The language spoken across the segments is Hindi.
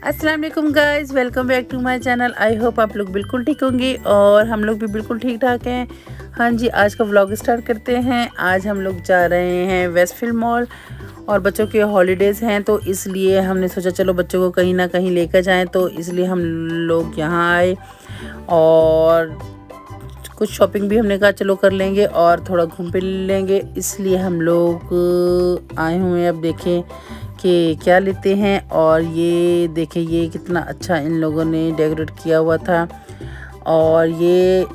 अस्सलाम वालेकुम guys, welcome back to my channel. I hope आप लोग बिल्कुल ठीक होंगे और हम लोग भी बिल्कुल ठीक ठाक हैं। हाँ जी, आज का व्लॉग स्टार्ट करते हैं। आज हम लोग जा रहे हैं वेस्टफील्ड मॉल और बच्चों के हॉलीडेज़ हैं, तो इसलिए हमने सोचा चलो बच्चों को कहीं ना कहीं लेकर जाएं, तो इसलिए हम लोग यहाँ आए और कुछ शॉपिंग भी हमने कहा चलो कर लेंगे और थोड़ा घूम फिर लेंगे, इसलिए हम लोग आए हुए हैं। अब देखें कि क्या लेते हैं। और ये देखें, ये कितना अच्छा इन लोगों ने डेकोरेट किया हुआ था। और ये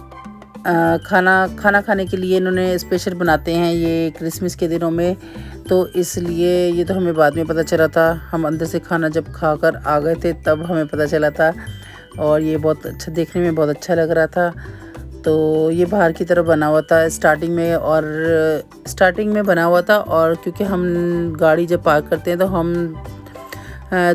खाना खाने के लिए इन्होंने स्पेशल बनाते हैं ये क्रिसमस के दिनों में, तो इसलिए ये तो हमें बाद में पता चला था। हम अंदर से खाना जब खाकर आ गए थे तब हमें पता चला था। और ये बहुत अच्छा, देखने में बहुत अच्छा लग रहा था। तो ये बाहर की तरफ बना हुआ था स्टार्टिंग में बना हुआ था। और क्योंकि हम गाड़ी जब पार्क करते हैं तो हम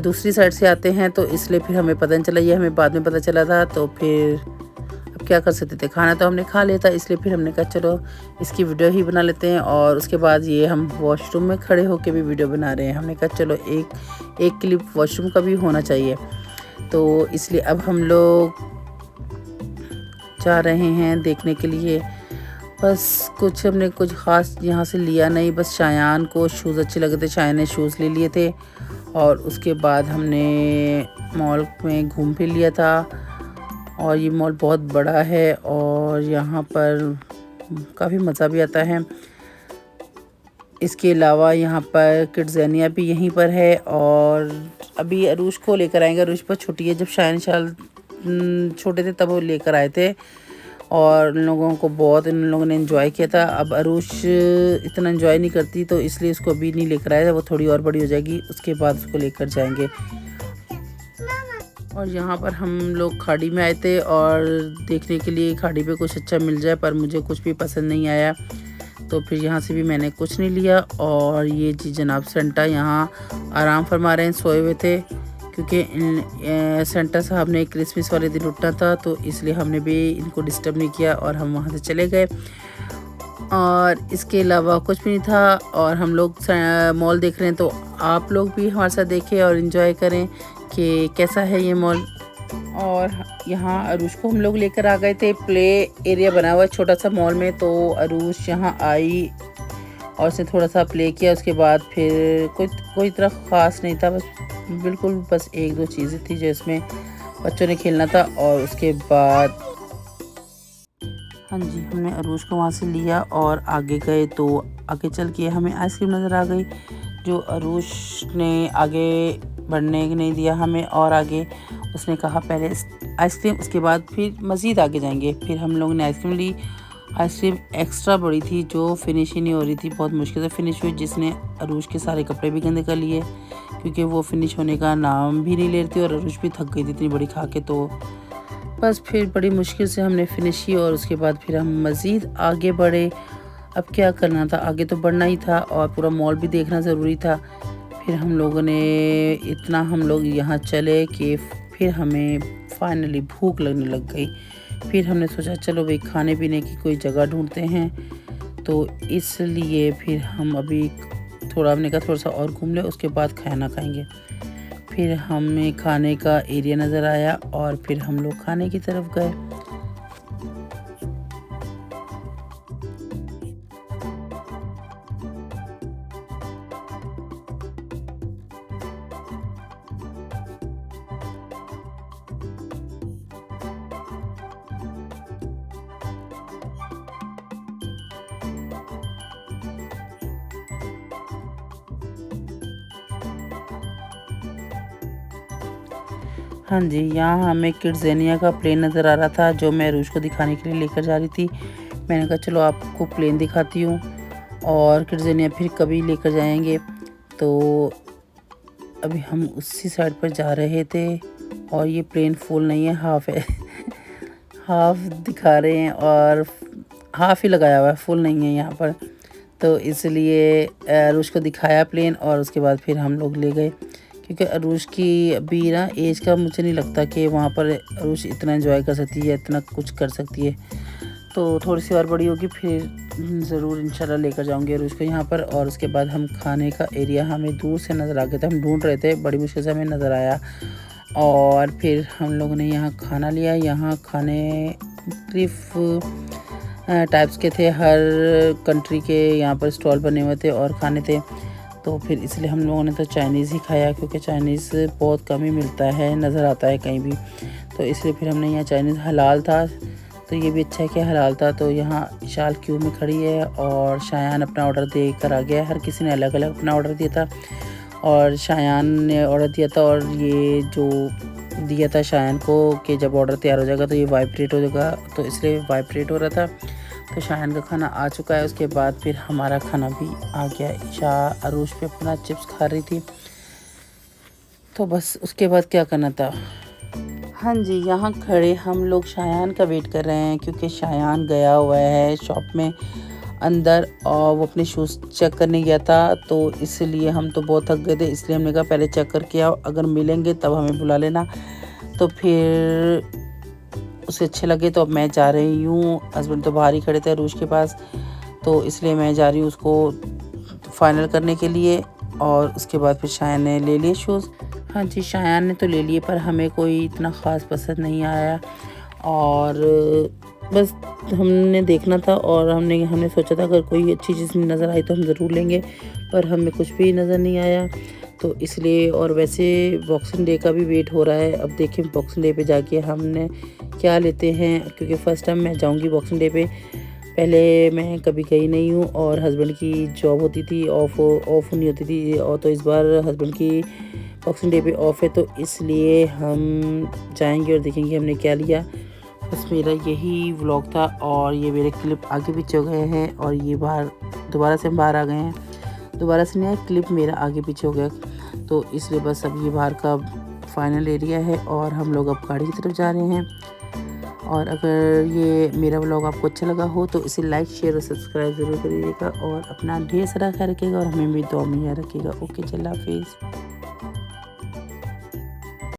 दूसरी साइड से आते हैं, तो इसलिए फिर हमें पता नहीं चला, ये हमें बाद में पता चला था। तो फिर अब क्या कर सकते थे, खाना तो हमने खा लिया था, इसलिए फिर हमने कहा चलो इसकी वीडियो ही बना लेते हैं। और उसके बाद ये हम वॉशरूम में खड़े होकर भी वीडियो बना रहे हैं। हमने कहा चलो एक क्लिप वॉशरूम का भी होना चाहिए, तो इसलिए अब हम लोग जा रहे हैं देखने के लिए। बस हमने कुछ ख़ास यहाँ से लिया नहीं, बस शायान को शूज़ अच्छे लगे थे, शायान ने शूज़ ले लिए थे। और उसके बाद हमने मॉल में घूम फिर लिया था। और ये मॉल बहुत बड़ा है और यहाँ पर काफ़ी मज़ा भी आता है। इसके अलावा यहाँ पर किड्ज़ेनिया भी यहीं पर है। और अभी अरूश को लेकर आएंगे। अरूश पर छुट्टी है, जब शायद छोटे थे तब वो लेकर आए थे और इन लोगों ने एंजॉय किया था। अब अरूश इतना एंजॉय नहीं करती, तो इसलिए उसको अभी नहीं लेकर आए थे। वो थोड़ी और बड़ी हो जाएगी, उसके बाद उसको लेकर जाएंगे। और यहाँ पर हम लोग खाड़ी में आए थे और देखने के लिए खाड़ी पे कुछ अच्छा मिल जाए, पर मुझे कुछ भी पसंद नहीं आया, तो फिर यहाँ से भी मैंने कुछ नहीं लिया। और ये जी जनाब सेंटा यहाँ आराम फरमा रहे हैं, सोए हुए थे, क्योंकि सेंटा साहब ने क्रिसमस वाले दिन उठना था, तो इसलिए हमने भी इनको डिस्टर्ब नहीं किया और हम वहाँ से चले गए। और इसके अलावा कुछ भी नहीं था। और हम लोग मॉल देख रहे हैं, तो आप लोग भी हमारे साथ देखें और इन्जॉय करें कि कैसा है ये मॉल। और यहाँ अरूश को हम लोग लेकर आ गए थे, प्ले एरिया बना हुआ है छोटा सा मॉल में, तो अरूश यहाँ आई और उसने थोड़ा सा प्ले किया। उसके बाद फिर कोई तरह ख़ास नहीं था, बस एक दो चीज़ें थी जो इसमें बच्चों ने खेलना था। और उसके बाद हाँ जी, हमने अरूश को वहाँ से लिया और आगे गए, तो आगे चल के हमें आइसक्रीम नज़र आ गई, जो अरूश ने आगे बढ़ने नहीं दिया हमें। और आगे उसने कहा पहले आइसक्रीम, उसके बाद फिर मज़ीद आगे जाएंगे। फिर हम लोगों ने आइसक्रीम ली। आइसक्रीम एक्स्ट्रा बड़ी थी, जो फिनिश ही नहीं हो रही थी, बहुत मुश्किल से फिनिश हुई, जिसने अरूश के सारे कपड़े भी गंदे कर लिए, क्योंकि वो फिनिश होने का नाम भी नहीं ले रही थी। और अरूश भी थक गई थी इतनी बड़ी खा के, तो बस फिर बड़ी मुश्किल से हमने फिनिश की। और उसके बाद फिर हम मज़ीद आगे बढ़े। अब क्या करना था, आगे तो बढ़ना ही था और पूरा मॉल भी देखना ज़रूरी था। फिर हम लोग यहाँ चले कि फिर हमें फाइनली भूख लगने लग गई। फिर हमने सोचा चलो भाई खाने पीने की कोई जगह ढूंढते हैं, तो इसलिए फिर हमने कहा थोड़ा सा और घूम ले, उसके बाद खाना खाएंगे। फिर हमें खाने का एरिया नज़र आया और फिर हम लोग खाने की तरफ गए। हाँ जी, यहाँ हमें किड्ज़ेनिया का प्लेन नज़र आ रहा था, जो मैं अरूश को दिखाने के लिए लेकर जा रही थी। मैंने कहा चलो आपको प्लेन दिखाती हूँ और किड्ज़ेनिया फिर कभी लेकर जाएंगे। तो अभी हम उसी साइड पर जा रहे थे और ये प्लेन फुल नहीं है, हाफ़ है हाफ़ दिखा रहे हैं और हाफ़ ही लगाया हुआ है, फुल नहीं है यहाँ पर। तो इसलिए अरूश को दिखाया प्लेन और उसके बाद फिर हम लोग ले गए, क्योंकि अरूश की अभी ना एज का मुझे नहीं लगता कि वहाँ पर अरूश इतना एंजॉय कर सकती है, इतना कुछ कर सकती है। तो थोड़ी सी और बड़ी होगी फिर ज़रूर इंशाल्लाह लेकर जाऊँगी अरूश को यहाँ पर। और उसके बाद हम खाने का एरिया हमें दूर से नज़र आ गया था, हम ढूंढ रहे थे, बड़ी मुश्किल से हमें नज़र आया। और फिर हम लोगों ने यहाँ खाना लिया। यहाँ खाने मुख्तलिफ टाइप्स के थे, हर कंट्री के यहाँ पर स्टॉल बने हुए थे और खाने थे। तो फिर इसलिए हम लोगों ने तो चाइनीज़ ही खाया, क्योंकि चाइनीज़ बहुत कम ही मिलता है, नज़र आता है कहीं भी। तो इसलिए फिर हमने यहाँ चाइनीज़ हलाल था, तो ये भी अच्छा है कि हलाल था। तो यहाँ इशाल क्यू में खड़ी है और शायान अपना ऑर्डर दे कर आ गया। हर किसी ने अलग अलग अपना ऑर्डर दिया था और शायान ने ऑर्डर दिया था, और ये जो दिया था शायान को कि जब ऑर्डर तैयार हो जाएगा तो ये वाइब्रेट हो जाएगा, तो इसलिए वाइब्रेट हो रहा था। तो शायान का खाना आ चुका है। उसके बाद फिर हमारा खाना भी आ गया। ईशा अरूश पे अपना चिप्स खा रही थी, तो बस उसके बाद क्या करना था। हाँ जी, यहाँ खड़े हम लोग शायान का वेट कर रहे हैं, क्योंकि शायान गया हुआ है शॉप में अंदर और वो अपने शूज़ चेक करने गया था। तो इसलिए हम तो बहुत थक गए थे, इसलिए हमने कहा पहले चेक करके आओ, अगर मिलेंगे तब हमें बुला लेना। तो फिर उसे अच्छे लगे तो अब मैं जा रही हूँ। हस्बैंड तो बाहर ही खड़े थे अरूश के पास, तो इसलिए मैं जा रही हूँ उसको फाइनल करने के लिए। और उसके बाद फिर शायान ने ले लिए शूज़। हाँ जी, शायान ने तो ले लिए, पर हमें कोई इतना ख़ास पसंद नहीं आया और बस हमने देखना था और हमने सोचा था अगर कोई अच्छी चीज़ नज़र आई तो हम ज़रूर लेंगे, पर हमें कुछ भी नज़र नहीं आया। तो इसलिए, और वैसे बॉक्सिंग डे का भी वेट हो रहा है। अब देखें बॉक्सिंग डे पे जाके हमने क्या लेते हैं, क्योंकि फ़र्स्ट टाइम मैं जाऊंगी बॉक्सिंग डे पे। पहले मैं कभी गई नहीं हूँ और हस्बैंड की जॉब होती थी, ऑफ नहीं होती थी, और तो इस बार हस्बैंड की बॉक्सिंग डे पे ऑफ है, तो इसलिए हम जाएंगे और देखेंगे हमने क्या लिया। बस मेरा यही व्लॉग था और ये मेरे क्लिप आगे पीछे हो गए हैं और ये बाहर दोबारा से हम बाहर आ गए हैं। दोबारा से नया क्लिप मेरा आगे पीछे हो गया, तो इसलिए बस अब ये बाहर का फाइनल एरिया है और हम लोग अब गाड़ी की तरफ जा रहे हैं। और अगर ये मेरा व्लॉग आपको अच्छा लगा हो तो इसे लाइक शेयर और सब्सक्राइब ज़रूर करिएगा और अपना ढेर सारा ख्याल रखिएगा और हमें भी दुआ में याद रखिएगा। ओके, चल हाफिज़।